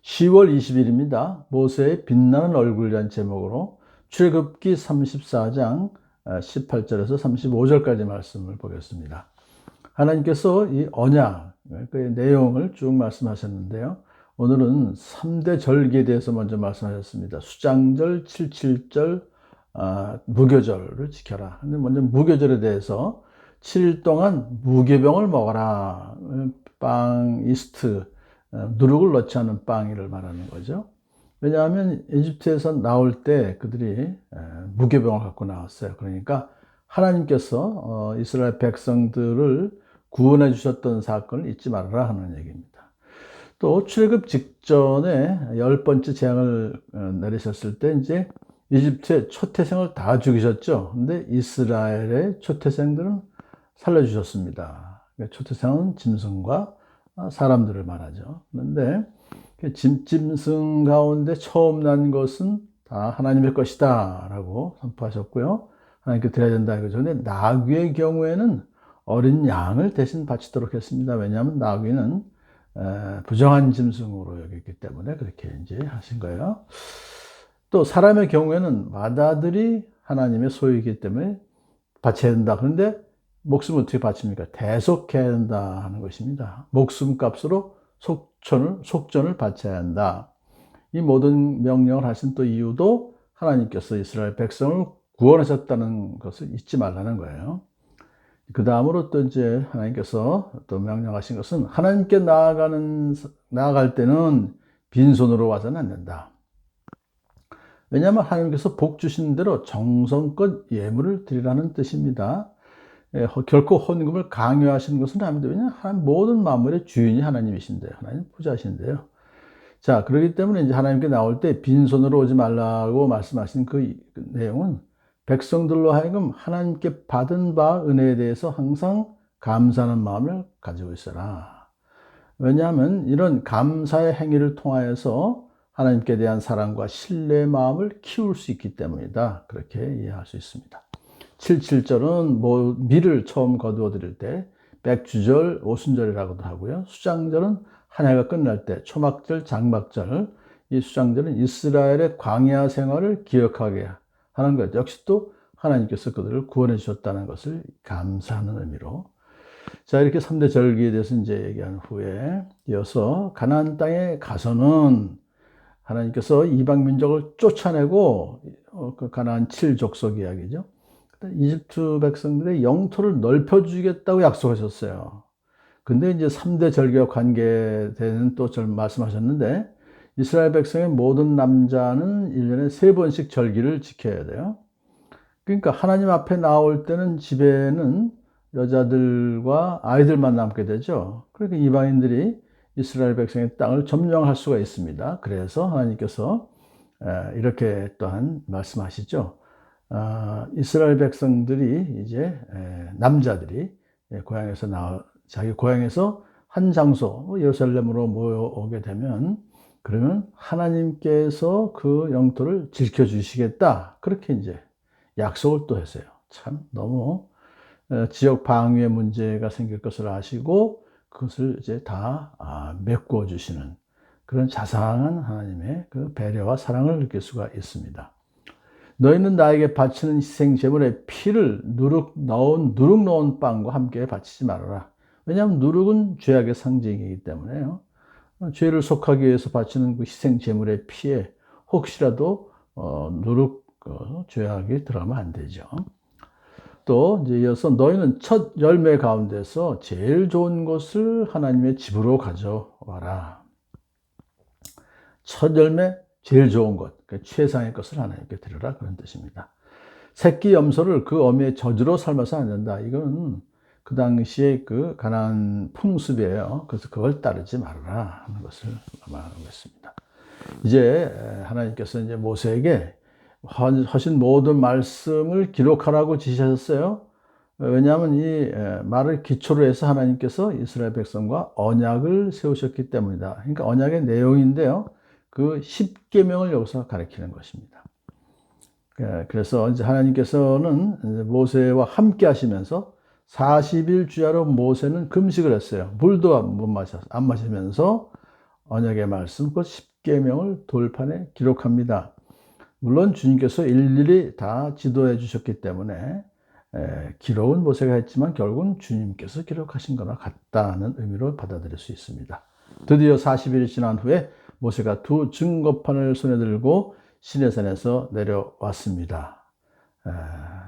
10월 20일입니다. 모세의 빛나는 얼굴이라는 제목으로 출애굽기 34장 18절에서 35절까지 말씀을 보겠습니다. 하나님께서 이 언약, 그 내용을 쭉 말씀하셨는데요. 오늘은 3대 절기에 대해서 먼저 말씀하셨습니다. 수장절, 칠칠절, 무교절을 지켜라. 근데 먼저 무교절에 대해서 7일 동안 무교병을 먹어라. 빵, 이스트, 누룩을 넣지 않은 빵이를 말하는 거죠. 왜냐하면 이집트에서 나올 때 그들이 무교병을 갖고 나왔어요. 그러니까 하나님께서 이스라엘 백성들을 구원해 주셨던 사건을 잊지 말아라 하는 얘기입니다. 또 출애굽 직전에 10번째 재앙을 내리셨을 때 이제 이집트의 초태생을 다 죽이셨죠. 근데 이스라엘의 초태생들은 살려주셨습니다. 초태생은 짐승과 사람들을 말하죠. 그런데 짐승 가운데 처음 난 것은 다 하나님의 것이다 라고 선포하셨고요. 하나님께 드려야 된다 이거죠. 근데 나귀의 경우에는 어린 양을 대신 바치도록 했습니다. 왜냐하면 나귀는 부정한 짐승으로 여겼기 때문에 그렇게 이제 하신 거예요. 또 사람의 경우에는 맏아들이 하나님의 소유이기 때문에 바쳐야 된다. 그런데 목숨을 어떻게 바칩니까? 대속해야 된다 하는 것입니다. 목숨값으로 속전을 바쳐야 한다. 이 모든 명령을 하신 또 이유도 하나님께서 이스라엘 백성을 구원하셨다는 것을 잊지 말라는 거예요. 그 다음으로 또 이제 하나님께서 또 명령하신 것은 하나님께 나아갈 때는 빈손으로 와서는 안 된다. 왜냐하면 하나님께서 복 주신 대로 정성껏 예물을 드리라는 뜻입니다. 결코 헌금을 강요하시는 것은 아닙니다. 왜냐하면 모든 만물의 주인이 하나님이신데요. 하나님 부자신데요. 자, 그렇기 때문에 이제 하나님께 나올 때 빈손으로 오지 말라고 말씀하신 그 내용은 백성들로 하여금 하나님께 받은 바 은혜에 대해서 항상 감사하는 마음을 가지고 있어라. 왜냐하면 이런 감사의 행위를 통하여서 하나님께 대한 사랑과 신뢰의 마음을 키울 수 있기 때문이다. 그렇게 이해할 수 있습니다. 77절은 밀을 처음 거두어 드릴 때 백주절, 오순절이라고도 하고요. 수장절은 한 해가 끝날 때 초막절, 장막절. 이 수장절은 이스라엘의 광야 생활을 기억하게 하는 것. 역시 또 하나님께서 그들을 구원해 주셨다는 것을 감사하는 의미로. 자, 이렇게 3대 절기에 대해서 이제 얘기한 후에 이어서 가나안 땅에 가서는 하나님께서 이방 민족을 쫓아내고 그 가나안 7족속 이야기죠. 이집트 백성들의 영토를 넓혀주겠다고 약속하셨어요. 근데 이제 3대 절기와 관계되는 또 말씀하셨는데 이스라엘 백성의 모든 남자는 1년에 3번씩 절기를 지켜야 돼요. 그러니까 하나님 앞에 나올 때는 집에는 여자들과 아이들만 남게 되죠. 그러니까 이방인들이 이스라엘 백성의 땅을 점령할 수가 있습니다. 그래서 하나님께서 이렇게 또한 말씀하시죠. 이스라엘 백성들이 이제 남자들이 자기 고향에서 한 장소 예루살렘으로 모여오게 되면 그러면 하나님께서 그 영토를 지켜주시겠다 그렇게 이제 약속을 또 했어요. 참 너무 지역 방위의 문제가 생길 것을 아시고 그것을 이제 다 메꿔 주시는 그런 자상한 하나님의 그 배려와 사랑을 느낄 수가 있습니다. 너희는 나에게 바치는 희생 제물의 피를 누룩 넣은 빵과 함께 바치지 말아라. 왜냐하면 누룩은 죄악의 상징이기 때문에요. 죄를 속하기 위해서 바치는 그 희생 제물의 피에 혹시라도 죄악이 들어가면 안 되죠. 또 이제 이어서 너희는 첫 열매 가운데서 제일 좋은 것을 하나님의 집으로 가져와라. 첫 열매 제일 좋은 것, 그러니까 최상의 것을 하나님께 드려라 그런 뜻입니다. 새끼 염소를 그 어미의 젖으로 삶아서 안 된다. 이건 그 당시에 그 가나안 풍습이에요. 그래서 그걸 따르지 말아라 하는 것을 말하고 있습니다. 이제 하나님께서 이제 모세에게 하신 모든 말씀을 기록하라고 지시하셨어요. 왜냐하면 이 말을 기초로 해서 하나님께서 이스라엘 백성과 언약을 세우셨기 때문이다. 그러니까 언약의 내용인데요. 그 10계명을 여기서 가리키는 것입니다. 그래서 이제 하나님께서는 모세와 함께 하시면서 40일 주야로 모세는 금식을 했어요. 물도 안 마시면서 언약의 말씀, 그 십계명을 돌판에 기록합니다. 물론 주님께서 일일이 다 지도해 주셨기 때문에 기록은 모세가 했지만 결국은 주님께서 기록하신 거나 같다는 의미로 받아들일 수 있습니다. 드디어 40일이 지난 후에 모세가 두 증거판을 손에 들고 시내산에서 내려왔습니다.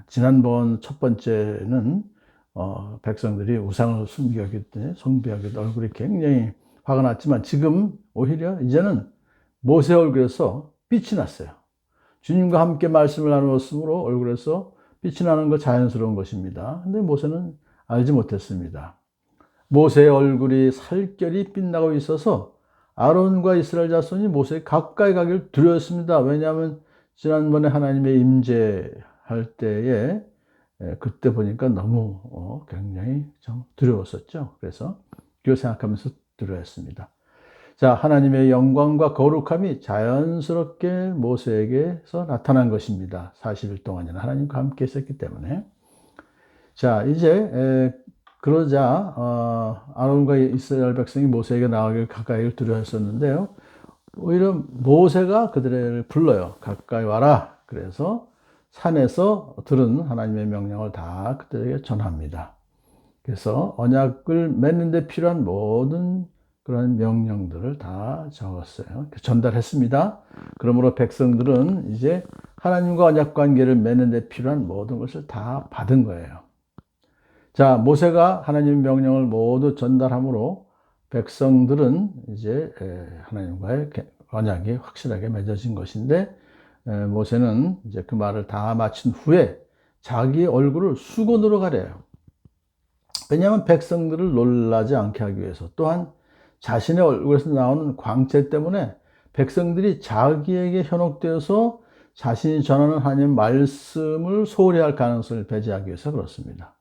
지난번 첫 번째는 백성들이 우상을 숭배하기 때문에 얼굴이 굉장히 화가 났지만 지금 오히려 이제는 모세 얼굴에서 빛이 났어요. 주님과 함께 말씀을 나누었으므로 얼굴에서 빛이 나는 거 자연스러운 것입니다. 근데 모세는 알지 못했습니다. 모세의 얼굴이 살결이 빛나고 있어서 아론과 이스라엘 자손이 모세에 가까이 가기를 두려웠습니다. 왜냐하면 지난번에 하나님의 임재할 때에 그때 보니까 너무 굉장히 좀 두려웠었죠. 그래서 그걸 생각하면서 두려웠습니다. 자, 하나님의 영광과 거룩함이 자연스럽게 모세에게서 나타난 것입니다. 40일 동안이나 하나님과 함께 있었기 때문에. 자, 이제 그러자 아론과 이스라엘 백성이 모세에게 나가길 가까이 두려워했었는데요. 오히려 모세가 그들을 불러요. 가까이 와라. 그래서 산에서 들은 하나님의 명령을 다 그들에게 전합니다. 그래서 언약을 맺는 데 필요한 모든 그런 명령들을 다 적었어요. 전달했습니다. 그러므로 백성들은 이제 하나님과 언약 관계를 맺는 데 필요한 모든 것을 다 받은 거예요. 자, 모세가 하나님의 명령을 모두 전달함으로 백성들은 이제 하나님과의 언약이 확실하게 맺어진 것인데, 모세는 이제 그 말을 다 마친 후에 자기 얼굴을 수건으로 가려요. 왜냐하면 백성들을 놀라지 않게 하기 위해서, 또한 자신의 얼굴에서 나오는 광채 때문에 백성들이 자기에게 현혹되어서 자신이 전하는 하나님의 말씀을 소홀히 할 가능성을 배제하기 위해서 그렇습니다.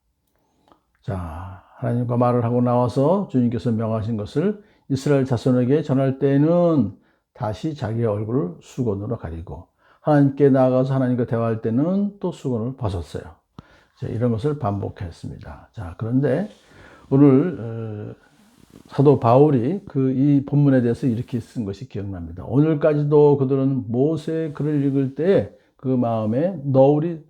자, 하나님과 말을 하고 나와서 주님께서 명하신 것을 이스라엘 자손에게 전할 때에는 다시 자기의 얼굴을 수건으로 가리고, 하나님께 나아가서 하나님과 대화할 때는 또 수건을 벗었어요. 자, 이런 것을 반복했습니다. 자, 그런데 오늘 사도 바울이 이 본문에 대해서 이렇게 쓴 것이 기억납니다. 오늘까지도 그들은 모세의 글을 읽을 때 그 마음에 너울이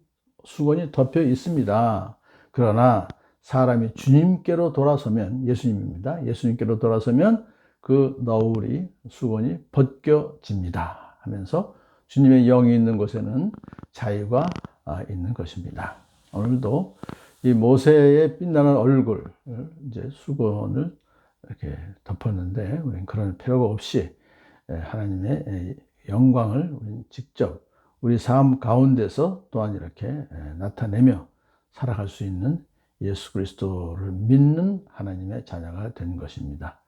수건이 덮여 있습니다. 그러나 사람이 주님께로 돌아서면, 예수님입니다. 예수님께로 돌아서면 그 너울이 수건이 벗겨집니다 하면서 주님의 영이 있는 곳에는 자유가 있는 것입니다. 오늘도 이 모세의 빛나는 얼굴, 이제 수건을 이렇게 덮었는데, 우리는 그런 필요가 없이 하나님의 영광을 우리는 직접 우리 삶 가운데서 또한 이렇게 나타내며 살아갈 수 있는 예수 그리스도를 믿는 하나님의 자녀가 된 것입니다.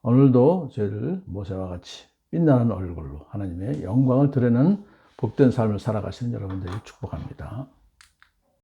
오늘도 저희를 모세와 같이 빛나는 얼굴로 하나님의 영광을 드러내는 복된 삶을 살아가시는 여러분들을 축복합니다.